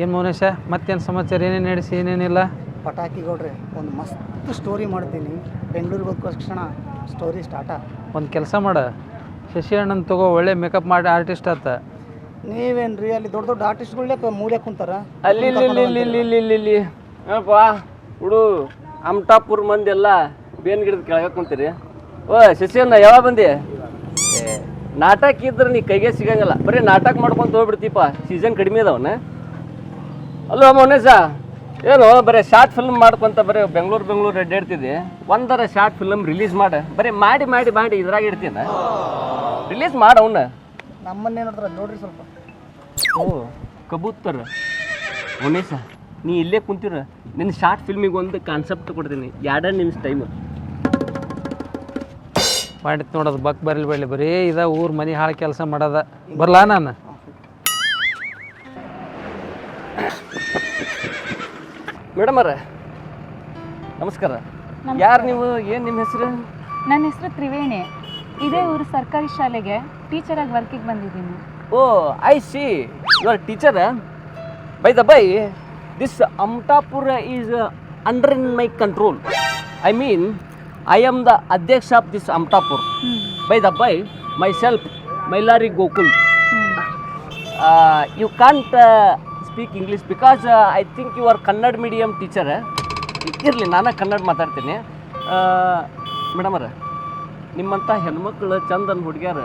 ಏನು ಮೌನೇಶ ಮತ್ತೇನು ಸಮಾಚಾರ, ಏನೇನು ನಡೆಸಿ ಏನೇನಿಲ್ಲ? ಪಟಾಕಿ ಗೌಡ್ರೆ, ಒಂದು ಮಸ್ತ್ ಸ್ಟೋರಿ ಮಾಡ್ತೀನಿ. ಬೆಂಗಳೂರಿಗೆ ಹೋದ ಸ್ಟೋರಿ ಸ್ಟಾರ್ಟ. ಒಂದು ಕೆಲಸ ಮಾಡ, ಶಶಿ ಅಣ್ಣನ ತಗೋ, ಒಳ್ಳೆ ಮೇಕಪ್ ಮಾಡಿ ಆರ್ಟಿಸ್ಟ್ ಆತ. ನೀವೇನ್ರಿ ಅಲ್ಲಿ ದೊಡ್ಡ ದೊಡ್ಡ ಆರ್ಟಿಸ್ಟ್ಗಳೇ ಮೂಲೆ ಕುಂತಾರ? ಅಲ್ಲಿ ಅಪ್ಪ ಹುಡು ಅಮಟಾಪುರ ಮಂದಿ ಎಲ್ಲ ಬೇನ್ ಗಿಡದ ಕೆಳಗೆ ಕುಂತೀರಿ. ಓ ಶಶಿಯನ್ನ ಯಾವಾಗ ಬಂದಿ? ನಾಟಕ ಇದ್ರೆ ನೀ ಕೈಗೆ ಸಿಗಂಗಿಲ್ಲ, ಬರೀ ನಾಟಕ ಮಾಡ್ಕೊಂತ ಹೋಗ್ಬಿಡ್ತೀಪ. ಸೀಸನ್ ಕಡಿಮೆ ಅದಾವನ. ಅಲ್ಲೋ ಮೌನೇಶ, ಏನು ಬರೀ ಶಾರ್ಟ್ ಫಿಲ್ಮ್ ಮಾಡ್ಕೊಂತ ಬರೀ ಬೆಂಗಳೂರು ಅಡ್ಡಾಡ್ತಿದ್ದೆ. ಒಂದರ ಶಾರ್ಟ್ ಫಿಲ್ಮ್ ರಿಲೀಸ್ ಮಾಡಿ ಮಾಡಿ ಇದ್ರಾಗ ಇಡ್ತೀನಿ. ರಿಲೀಸ್ ಮಾಡ ಅವನ್ನ. ನಮ್ಮನ್ನೇನಾದ್ರ ನೋಡ್ರಿ ಸ್ವಲ್ಪ. ಓ ಕಬೂತರ್ ಮೌನೇಶ, ನೀ ಇಲ್ಲೇ ಕುಂತೀರ, ನಿನ್ನ ಶಾರ್ಟ್ ಫಿಲ್ಮಿಗೆ ಒಂದು ಕಾನ್ಸೆಪ್ಟ್ ಕೊಡ್ತೀನಿ. 2 ನಿಮಿಷ ಟೈಮ್ ಮಾಡಿತ್ ನೋಡೋದು. ಬಕ್ ಬರಲಿ ಬರೀ ಇದ ಊರ್ ಮನೆ ಹಾಳು ಕೆಲಸ ಮಾಡೋದ. ಬರ್ಲಾ ನಾನು? ಮೇಡಮ್ ಅವ್ರ ನಮಸ್ಕಾರ. ಯಾರು ನೀವು? ಏನು ನಿಮ್ಮ ಹೆಸರು? ನನ್ನ ಹೆಸರು ತ್ರಿವೇಣಿ. ಇದೇ ಊರು ಸರ್ಕಾರಿ ಶಾಲೆಗೆ ಟೀಚರಾಗಿ ವರ್ಕಿಗೆ ಬಂದಿದ್ದೀನಿ. Oh I see, you are teacher. By the by, this Amatapura is under in my control. I mean I am the Adhyaksh of this Amtapur. By the by, myself, Mailari Gokul. You can't speak English because I think you are Kannada medium teacher. ಇರಲಿ, ನಾನು ಕನ್ನಡ ಮಾತಾಡ್ತೀನಿ. Madam ಅವ್ರ, ನಿಮ್ಮಂಥ ಹೆಣ್ಮಕ್ಳು ಚಂದನ್ ಹುಡುಗ್ಯಾರ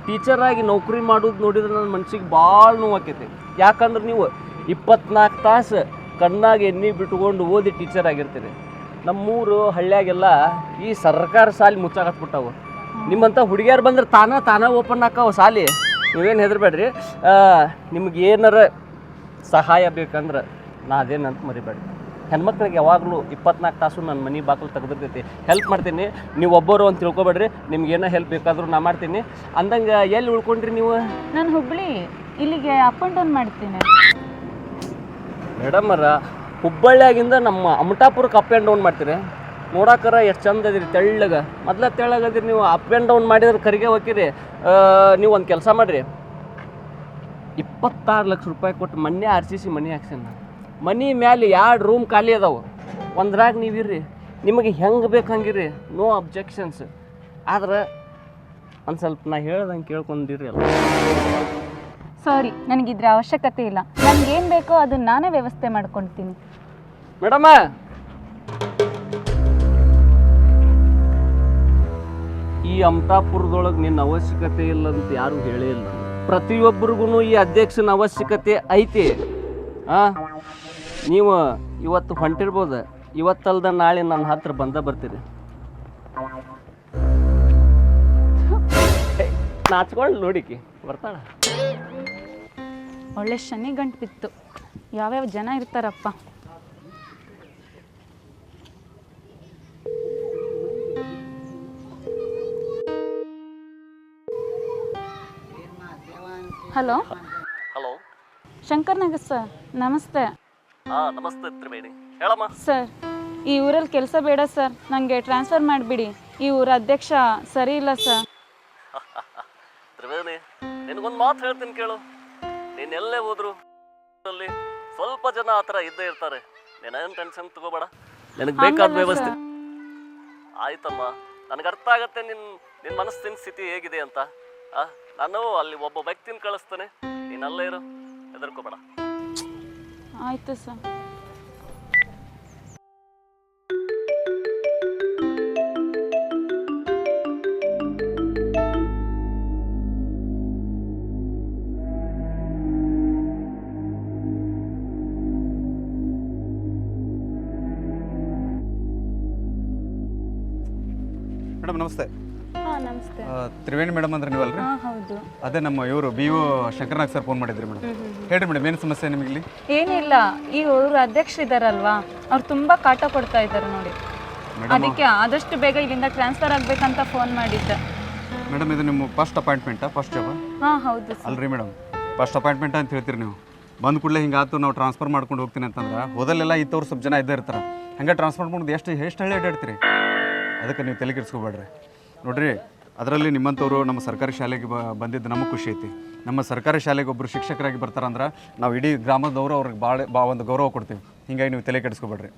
ಟೀಚರಾಗಿ ನೌಕರಿ ಮಾಡೋದು ನೋಡಿದ್ರೆ ನನ್ನ ಮನ್ಸಿಗೆ ಭಾಳ ನೋವಾಕೈತಿ. ಯಾಕಂದ್ರೆ ನೀವು 24 ತಾಸು ಕಣ್ಣಾಗ ಎಣ್ಣೆ ಬಿಟ್ಕೊಂಡು ಓದಿ ಟೀಚರ್ ಆಗಿರ್ತೀರಿ. ನಮ್ಮೂರು ಹಳ್ಳಿಯಾಗೆಲ್ಲ ಈ ಸರ್ಕಾರ ಸಾಲಿ ಮುಚ್ಚಾಕತ್ಬಿಟ್ಟವು. ನಿಮ್ಮಂಥ ಹುಡುಗಿಯರು ಬಂದ್ರೆ ತಾನೇ ಓಪನ್ ಹಾಕವು ಸಾಲಿ. ನೀವೇನು ಹೆದರ್ಬೇಡ್ರಿ. ನಿಮ್ಗೆ ಏನಾರ ಸಹಾಯ ಬೇಕಂದ್ರೆ ನಾ ಅದೇನಂತ ಮರಿಬೇಡ್ರಿ. ಹೆಣ್ಮಕ್ಳಿಗೆ ಯಾವಾಗಲೂ 24 ತಾಸು ನನ್ನ ಮನೆ ಬಾಗಿಲು ತೆಗೆದಿರ್ತೈತಿ. ಹೆಲ್ಪ್ ಮಾಡ್ತೀನಿ. ನೀವು ಒಬ್ಬರು ಅಂತ ತಿಳ್ಕೊಬೇಡ್ರಿ. ನಿಮ್ಗೆ ಏನೋ ಹೆಲ್ಪ್ ಬೇಕಾದರೂ ನಾ ಮಾಡ್ತೀನಿ. ಅಂದಂಗೆ ಎಲ್ಲಿ ಉಳ್ಕೊಂಡ್ರಿ ನೀವು? ನಾನು ಹುಬ್ಬಳ್ಳಿ, ಇಲ್ಲಿಗೆ ಅಪ್ ಆ್ಯಂಡ್ ಡೌನ್ ಮಾಡ್ತೀನಿ. ಮೇಡಮರ, ಹುಬ್ಬಳ್ಳಿಯಾಗಿಂದ ನಮ್ಮ ಅಮಟಾಪುರಕ್ಕೆ ಅಪ್ ಆ್ಯಂಡ್ ಡೌನ್ ಮಾಡ್ತೀರಿ. ನೋಡಾಕರ ಎಷ್ಟು ಚಂದ ಅದಿರಿ, ತೆಳ್ಳಗೆ. ಮೊದಲ ತೆಳ್ಳಗದಿರಿ ನೀವು. ಅಪ್ ಆ್ಯಂಡ್ ಡೌನ್ ಮಾಡಿದ್ರೆ ಕರಿಗೆ ಹೋಗಿರಿ. ನೀವು ಒಂದು ಕೆಲಸ ಮಾಡಿರಿ, 26 ಲಕ್ಷ ರೂಪಾಯಿ ಕೊಟ್ಟು ಮೊನ್ನೆ RCC ಮನೆ ಹಾಕ್ಸೇನೆ. ಮನೆ ಮ್ಯಾಲೆ 2 ರೂಮ್ ಖಾಲಿ ಅದಾವೆ. ಒಂದ್ರಾಗ ನೀವಿರ್ರಿ, ನಿಮಗೆ ಹೆಂಗೆ ಬೇಕು ಹಂಗಿರಿ, ನೋ ಅಬ್ಜೆಕ್ಷನ್ಸ್. ಆದ್ರೆ ಒಂದು ಸ್ವಲ್ಪ ನಾ ಹೇಳ್ದಂಗೆ ಕೇಳ್ಕೊಂಡಿರಿ ಅಲ್ಲ. ಸಾರಿ, ನನಗಿದ್ರ ಅವಶ್ಯಕತೆ ಇಲ್ಲ. ನನಗೇನು ಬೇಕೋ ಅದನ್ನು ನಾನೇ ವ್ಯವಸ್ಥೆ ಮಾಡ್ಕೊಳ್ತೀನಿ. ಮೇಡಮ, ಈ ಅಮಟಾಪುರದೊಳಗೆ ನಿನ್ನ ಅವಶ್ಯಕತೆ ಇಲ್ಲ ಅಂತ ಯಾರು ಹೇಳೇ ಇಲ್ಲ. ಪ್ರತಿಯೊಬ್ಬರಿಗೂ ಈ ಅಧ್ಯಕ್ಷನ ಅವಶ್ಯಕತೆ ಐತಿ. ನೀವು ಇವತ್ತು ಹೊಂಟಿರ್ಬೋದು, ಇವತ್ತಲ್ದ ನಾಳೆ ನನ್ನ ಹತ್ರ ಬರ್ತೀರಿ. ನಾಚ್ಕೊಂಡು ನೋಡಿಕಿ ಬರ್ತಾಳ. ಒಳ್ಳೆ ಶನಿ ಗಂಟು ಬಿತ್ತು. ಯಾವ್ಯಾವ ಜನ ಇರ್ತಾರಪ್ಪ. Hello hello, Shankar Nagar sir, ನಮಸ್ತೆ. ನಮಸ್ತೆ ತ್ರಿವೇಣಿ, ಹೇಳಮ್ಮ. ಸರ್, ಈ ಊರಲ್ಲಿ ಕೆಲಸ ಬೇಡ ಸರ್, ನನಗೆ ಟ್ರಾನ್ಸ್ಫರ್ ಮಾಡಿಬಿಡಿ. ಈ ಊರ ಅಧ್ಯಕ್ಷ ಸರಿ ಇಲ್ಲ ಸರ್. ತ್ರಿವೇಣಿ, ನಿನಗೊಂದು ಮಾತು ಹೇಳ್ತೀನಿ ಕೇಳು. ನೀನೆಲ್ಲೇ ಹೋದ್ರು ಅಲ್ಲಿ ಸ್ವಲ್ಪ ಜನ ಆ ಥರ ಇದ್ದೇ ಇರ್ತಾರೆ. ನೀನೇನು ಟೆನ್ಷನ್ ತಗೋಬೇಡ. ನಿನಗೆ ಬೇಕಾದ ವ್ಯವಸ್ಥೆ ಆಯ್ತಮ್ಮ. ನನಗೆ ಅರ್ಥ ಆಗತ್ತೆ ನಿನ್ನ ಮನಸ್ಸಿನ ಸ್ಥಿತಿ ಹೇಗಿದೆ ಅಂತ. ನಾನು ಅಲ್ಲಿ ಒಬ್ಬ ವ್ಯಕ್ತಿನ ಕಳಿಸ್ತೇನೆ, ನೀನಲ್ಲೇ ಇರು, ಹೆದರ್ಕೋಬೇಡ. ಆಯ್ತು ಸರ್. ಮೇಡಮ್ ನಮಸ್ತೆ. ನಮಸ್ತೆ. ತ್ರಿವೇಣಿ ಮೇಡಮ್ ಅಂದ್ರೆ ನೀವಲ್ರಿ? ಹೌದು. ಅದೇ ನಮ್ಮ ಇವರು BO ಶಂಕರ್ನಾಗ್ ಸರ್ ಫೋನ್ ಮಾಡಿದ್ರಿ ಮೇಡಮ್. ಹೇಳ್ರಿ ಮೇಡಮ್, ಏನು ಸಮಸ್ಯೆ ನಿಮಗೆ ಇಲ್ಲಿ? ಏನಿಲ್ಲ, ಈ ಊರು ಅಧ್ಯಕ್ಷರಿದ್ದಾರಲ್ವಾ, ಅವ್ರು ತುಂಬಾ ಕಾಟ ಕೊಡ್ತಾ ಇದ್ದಾರೆ ನೋಡಿ. ಅದಕ್ಕೆ ಆದಷ್ಟು ಬೇಗ ಇಲ್ಲಿಂದ ಟ್ರಾನ್ಸ್ಫರ್ ಆಗ್ಬೇಕಂತ ಫೋನ್ ಮಾಡಿದ್ದೆ. ಮೇಡಮ್, ಇದು ನಿಮ್ಮ ಫಸ್ಟ್ ಅಪಾಯಿಂಟ್ಮೆಂಟಾ? First job? ಹೌದು. ಅಲ್ರಿ ಮೇಡಮ್, ಫಸ್ಟ್ ಅಪಾಯಿಂಟ್ಮೆಂಟ್ ಅಂತ ಹೇಳ್ತೀರಿ ನೀವು. ಬಂದ ಕೂಡಲೇ ಹಿಂಗಾತು ನಾವು ಟ್ರಾನ್ಸ್ಫರ್ ಮಾಡ್ಕೊಂಡು ಹೋಗ್ತೀನಿ ಅಂತಂದ್ರೆ ಹೋದಲ್ಲೆಲ್ಲ ಇತ್ತವ್ರು ಸ್ವಲ್ಪ ಜನ ಇದ್ದೇ ಇರ್ತಾರೆ. ಹಂಗೆ ಟ್ರಾನ್ಸ್ಫರ್ ಮಾಡ್ಕೊಂಡು ಎಷ್ಟು ಹಳ್ಳಿ ಅಡ್ಡಾಡ್ತೀರಿ. ಅದಕ್ಕೆ ನೀವು ತಲೆ ಕೆಡಿಸ್ಕೋಬೇಡ್ರಿ. ನೋಡ್ರಿ, ಅದರಲ್ಲಿ ನಿಮ್ಮಂಥವ್ರು ನಮ್ಮ ಸರ್ಕಾರಿ ಶಾಲೆಗೆ ಬಂದಿದ್ದು ನಮಗೆ ಖುಷಿ ಐತಿ. ನಮ್ಮ ಸರ್ಕಾರಿ ಶಾಲೆಗೆ ಒಬ್ಬರು ಶಿಕ್ಷಕರಾಗಿ ಬರ್ತಾರಂದ್ರೆ ನಾವು ಇಡೀ ಗ್ರಾಮದವರು ಅವ್ರಿಗೆ ಒಂದು ಗೌರವ ಕೊಡ್ತೀವಿ. ಹಿಂಗಾಗಿ ನೀವು ತಲೆ ಕೆಡಿಸ್ಕೊಬೇಡ್ರಿ.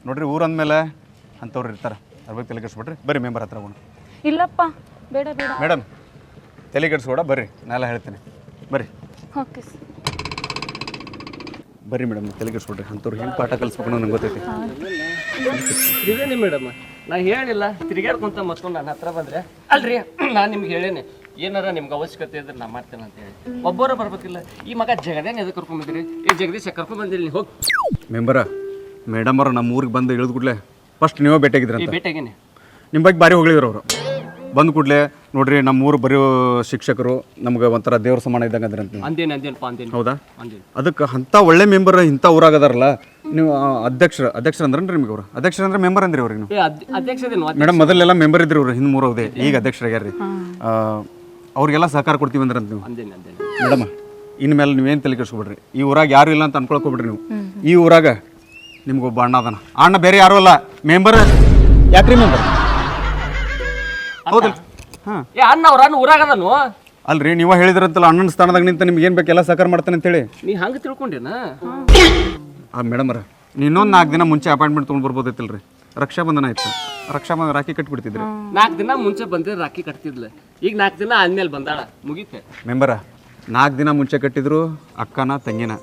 ನೋಡ್ರಿ ಊರು ಅಂದಮೇಲೆ ಅಂಥವ್ರು ಇರ್ತಾರೆ, ಅದ್ರ ಬಗ್ಗೆ ತಲೆ ಕೆಡಿಸ್ಬಿಡ್ರಿ. ಬರ್ರಿ ಮೆಂಬರ್ ಹತ್ರ ಹೋಗೋಣ. ಇಲ್ಲಪ್ಪ ಬೇಡ ಬೇಡ. ಮೇಡಮ್ ತಲೆ ಕೆಡಿಸ್ಕೊಡ, ಬರ್ರಿ ನಾನೆಲ್ಲ ಹೇಳ್ತೀನಿ. ಬರ್ರಿ ಓಕೆ ಸರ್. ಬರ್ರಿ ಮೇಡಮ್, ತಲೆ ಕೆಡಿಸ್ಬಿಡ್ರಿ. ಅಂಥವ್ರು ಹೆಂಗೆ ಪಾಠ ಕಲಿಸ್ಬೇಕು ನಂಗೆ ಗೊತ್ತೈತಿ. ಇದೇನಿ ಮೇಡಮ್, ನಾ ಹೇಳಿಲ್ಲ ತಿರುಗಾಡ್ಕೊಂತ ಮತ್ತೊಂದು ನನ್ನ ಹತ್ರ ಬಂದರೆ ಅಲ್ರಿ ನಾನು ನಿಮ್ಗೆ ಹೇಳೇನೆ ಏನಾರ ನಿಮ್ಗೆ ಅವಶ್ಯಕತೆ ಇದ್ರೆ ನಾ ಮಾಡ್ತೇನೆ ಅಂತ ಹೇಳಿ. ಒಬ್ಬರ ಬರ್ಬೇಕಿಲ್ಲ. ಈ ಮಗ ಜಗದೇನೆ ಎದಕ್ಕೆ ಕರ್ಕೊಂಬಂದಿರಿ? ಜಗದೀಶ್ ಕರ್ಕೊಂಬಂದಿರಿ ನೀವು ಹೋಗಿ. ಮೆಂಬರ ಮೇಡಮ್ ಅವರು ನಮ್ಮ ಊರಿಗೆ ಬಂದು ಇಳಿದು ಕೂಡಲೇ ಫಸ್ಟ್ ನೀವೇ ಭೇಟಿಯಾಗಿದ್ರಂತ. ಭೇಟಿಯಾಗೇನೆ ನಿಮ್ಮ ಬಗ್ಗೆ ಭಾರಿ ಹೊಗಳಿದ್ರು ಅವರು. ಬಂದು ಕೂಡಲೇ ನೋಡ್ರಿ ನಮ್ಮ ಊರು ಬರೆಯೋ ಶಿಕ್ಷಕರು ನಮ್ಗೆ ಒಂಥರ ದೇವ್ರ ಸಮಾನ ಇದ್ದಂಗೆ ಅಂದ್ರೆ ಅಂತ. ಅಂದೇನಪ್ಪ ಅಂದೇನು. ಹೌದಾ? ಅಂದೇನು. ಅದಕ್ಕೆ ಅಂಥ ಒಳ್ಳೆ ಮೆಂಬರ್ ಇಂಥ ಊರಾಗದಾರಲ್ಲ ನೀವು. ಅಧ್ಯಕ್ಷರು ಅಂದ್ರನ್ರಿ ನಿಮ್ಗೆ ಅವರು? ಅಧ್ಯಕ್ಷರು ಅಂದ್ರೆ ಮೆಂಬರ್ ಅಂದ್ರಿ ಅವ್ರಿಗೆ ನೀವು? ಅಧ್ಯಕ್ಷದೇನು ಮೇಡಮ್ ಮೊದಲೆಲ್ಲ ಮೆಂಬರ್ ಇದ್ರಿ ಅವ್ರು, ಹಿಂದೆ 3 ಹೌದೇ, ಈಗ ಅಧ್ಯಕ್ಷರಾಗ್ಯಾರ್ರಿ. ಅವ್ರಿಗೆಲ್ಲ ಸಹಕಾರ ಕೊಡ್ತೀವಿ ಅಂದ್ರಂತ ನೀವು. ಅಂದೇನು ಅಂದೇನು. ಮೇಡಮ್ ಇನ್ಮೇಲೆ ನೀವೇನು ತಲೆ ಕೆಡಿಸ್ಕೊಬಿಡ್ರಿ. ಈ ಊರಾಗ ಯಾರು ಇಲ್ಲ ಅಂತ ಅನ್ಕೊಳ್ಕೊಬಿಡ್ರಿ ನೀವು. ಈ ಊರಾಗ ನಿಮ್ಗೊಬ್ಬ ಅಣ್ಣ ಅದಾನ. ಅಣ್ಣ ಬೇರೆ ಯಾರು ಅಲ್ಲ, ಮೆಂಬರ್. ಯಾಕ್ರಿ ಮೆಂಬರ್? ಹೌದಲ್ಲ? ಹಾಂ. ಅಣ್ಣ ಅವ್ರ ಅಣ್ಣ ಊರಾಗದನು ಅಲ್ರಿ ನೀವು ಹೇಳಿದ್ರಂತಲ್ಲ ಅಣ್ಣನ ಸ್ಥಾನದಾಗ ನಿಂತ ನಿಮ್ಗೆ ಏನು ಬೇಕು ಎಲ್ಲ ಸಹಕಾರ ಮಾಡ್ತಾನೆ ಅಂತೇಳಿ. ನೀ ಹಂಗೆ ತಿಳ್ಕೊಂಡೇನ? ಮೇಡಮ್ರ ಇನ್ನೊಂದು 4 ದಿನ ಮುಂಚೆ ಅಪಾಯಿಂಟ್ಮೆಂಟ್ ತೊಗೊಂಡು ಬರ್ಬೋದೈತಿಲ್ರಿ. ರಕ್ಷಾಬಂಧನ ಆಯ್ತು, ರಕ್ಷಾಬಂಧನ ರಾಖಿ ಕಟ್ಟಿಬಿಡ್ತಿದ್ರಿ. 4 ದಿನ ಮುಂಚೆ ಬಂದ್ರೆ ರಾಖಿ ಕಟ್ತಿದ್ಲ. ಈಗ 4 ದಿನ ಆದ್ಮೇಲೆ ಬಂದಾಳ, ಮುಗೀತೆ. ಮೆಂಬರ 4 ದಿನ ಮುಂಚೆ ಕಟ್ಟಿದ್ರು ಅಕ್ಕನ ತಂಗಿನ,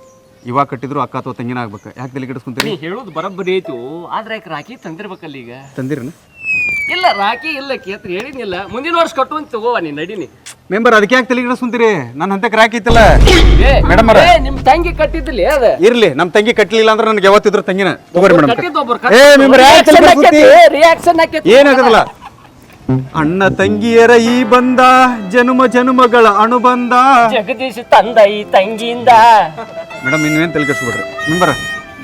ಇವಾಗ ಕಟ್ಟಿದ್ರು ಅಕ್ಕ ಅಥವಾ ತಂಗಿನ ಆಗ್ಬೇಕು. ಯಾಕೆ ತಲೆ ಕೆಡಿಸ್ಕೊಂತೀರಿ? ನೀ ಹೇಳೋದು ಬರೋಬ್ಬರಿ ಐತು, ಆದ್ರೆ ಯಾಕೆ ರಾಖಿ ತಂದಿರ್ಬೇಕಲ್ಲ ಈಗ? ತಂದಿರನ? ಇಲ್ಲ ರಾಖಿ ಇಲ್ಲ ಕೇತ್ರ ಹೇಳಿನಿಲ್ಲ. ಮುಂದಿನ ವರ್ಷ ಕಟ್ಟು ಅಂತ ತಗೋವ ನೀ ನಡೀನಿ. ಮೆಂಬರ್ ಅದಕ್ಕೆ ಯಾಕೆ ತಲೆ ಕೆಡಿಸ್ಕೊಂತೀರಿ? ನನ್ನ ಹಂತಕ್ಕೆ ರಾಖಿ ಇತ್ತಲ್ಲ ಮೇಡಮ್. ನಿಮ್ ತಂಗಿ ಕಟ್ಟಿದ್ಲಿ ಅದ ಇರ್ಲಿ, ನಮ್ಮ ತಂಗಿ ಕಟ್ಟಲಿಲ್ಲ ಅಂದ್ರೆ ನನಗೆ ಯಾವತ್ತಿದ್ರು ತಂಗಿನ ತಗೋರಿ ಮೇಡಮ್. ರಿಯಾಕ್ಷನ್ ಏನಾಗಲ್ಲ. ಅಣ್ಣ ತಂಗಿಯರ ಈ ಬಂದ ಜನುಮ ಜನುಮಗಳ ಅಣುಬಂಧ. ಜಗದೀಶ್ ತಂದ ಈ ತಂಗಿಯಿಂದ. ಮೇಡಮ್ ಇನ್ನೇನು ತಲೆ ಕೆಡಿಸ್ಬಿಡ್ರಿ. ಮೆಂಬರ್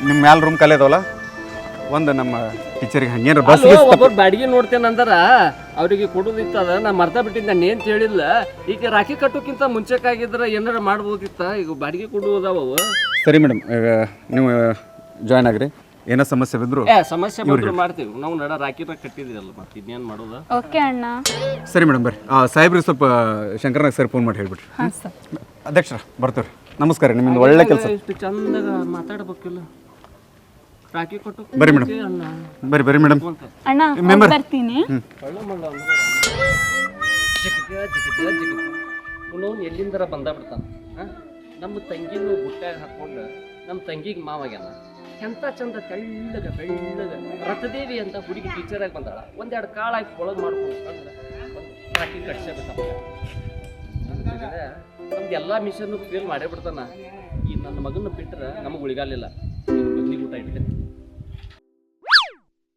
ನಿಮ್ಮ ಮ್ಯಾಲ ರೂಮ್ ಖಾಲಿ ಅದಾವಲ್ಲ, ಒಂದು ನಮ್ಮ ಟೀಚರಿಗೆ ಹಂಗೇನ ಬಸ್ ಒಬ್ಬರು ಬಾಡಿಗೆ ನೋಡ್ತೇನೆ ಅಂದಾರ, ಅವ್ರಿಗೆ ಕೊಡೋದಿತ್ತದ. ನಾ ಮರ್ತಾ ಬಿಟ್ಟಿದ್ದೆ, ನಾನು ಏನು ಹೇಳಿಲ್ಲ. ಈಗ ರಾಖಿ ಕಟ್ಟೋಕ್ಕಿಂತ ಮುಂಚೆಕಾಗಿದ್ರೆ ಏನಾರ ಮಾಡ್ಬೋದಿತ್ತ. ಈಗ ಬಾಡಿಗೆ ಕೊಡುವುದಾವ. ಸರಿ ಮೇಡಮ್, ನೀವು ಜಾಯ್ನ್ ಆಗ್ರಿ. ಏನೋ ಸಮಸ್ಯೆ ಬಿದ್ರು ಸಮಸ್ಯೆ ಬಂದ್ರು ಮಾಡ್ತೀವಿ ನಾವು. ನಡ ರಾಖಿನ ಕಟ್ಟಿದ್ರಲ್ಲ, ಮತ್ತೆ ಇನ್ನೇನು ಮಾಡೋದು? ಓಕೆ ಅಣ್ಣ. ಸರಿ ಮೇಡಮ್ ಬರ್ರಿ. ಸಾಹೇಬ್ರಿಗೆ ಸ್ವಲ್ಪ ಶಂಕರನಾಗ್ ಸರ್ ಫೋನ್ ಮಾಡಿ ಹೇಳ್ಬಿಟ್ರಿ. ಅಧ್ಯಕ್ಷರ ಬರ್ತೀವಿ. ನಮಸ್ಕಾರ, ನಿಮ್ಮಿಂದ ಒಳ್ಳೆ ಕೆಲಸ. ಇಷ್ಟು ಚಂದಾಗ ಮಾತಾಡ್ಬೇಕಿಲ್ಲ. ರಾಖಿ ಕೊಟ್ಟು ಬರ್ರಿ ಮೇಡಮ್, ಬರ್ರಿ ಬರ್ರಿ ಮೇಡಮ್. ಅಣ್ಣ ಹೋಗ್ ಬರ್ತೀನಿ. ಎಲ್ಲಿಂದರ ಬಂದ ಬಿಡ್ತಾನ. ನಮ್ಮ ತಂಗಿನೂ ಗುಟ್ಟಾಗ ಹಾಕೊಂಡು ನಮ್ಮ ತಂಗಿಗೆ ಮಾವಾಗ್ಯಾನ. ಎಂತ ಚಂದ ತೆಳ್ಳಗ ಬೆಳ್ಳಗ ರಥದೇವಿ ಅಂತ ಹುಡುಗಿ ಟೀಚರ್ ಆಗಿ ಬಂದಾಳ. 1-2 ಕಾಳು ಹಾಕಿ ಒಳಗೆ ಮಾಡ್ಕೊಂಡು ರಾಖಿ ಕಟ್ಸೇಬೇಕಪ್ಪ. ನಮ್ದು ಎಲ್ಲ ಮಿಷನ್ ಫೇಲ್ ಮಾಡೇ ಬಿಡ್ತಾನ. ಈ ನನ್ನ ಮಗನ ಬಿಟ್ಟರೆ ನಮಗೆ ಉಳಿಗಾಲಿಲ್ಲ.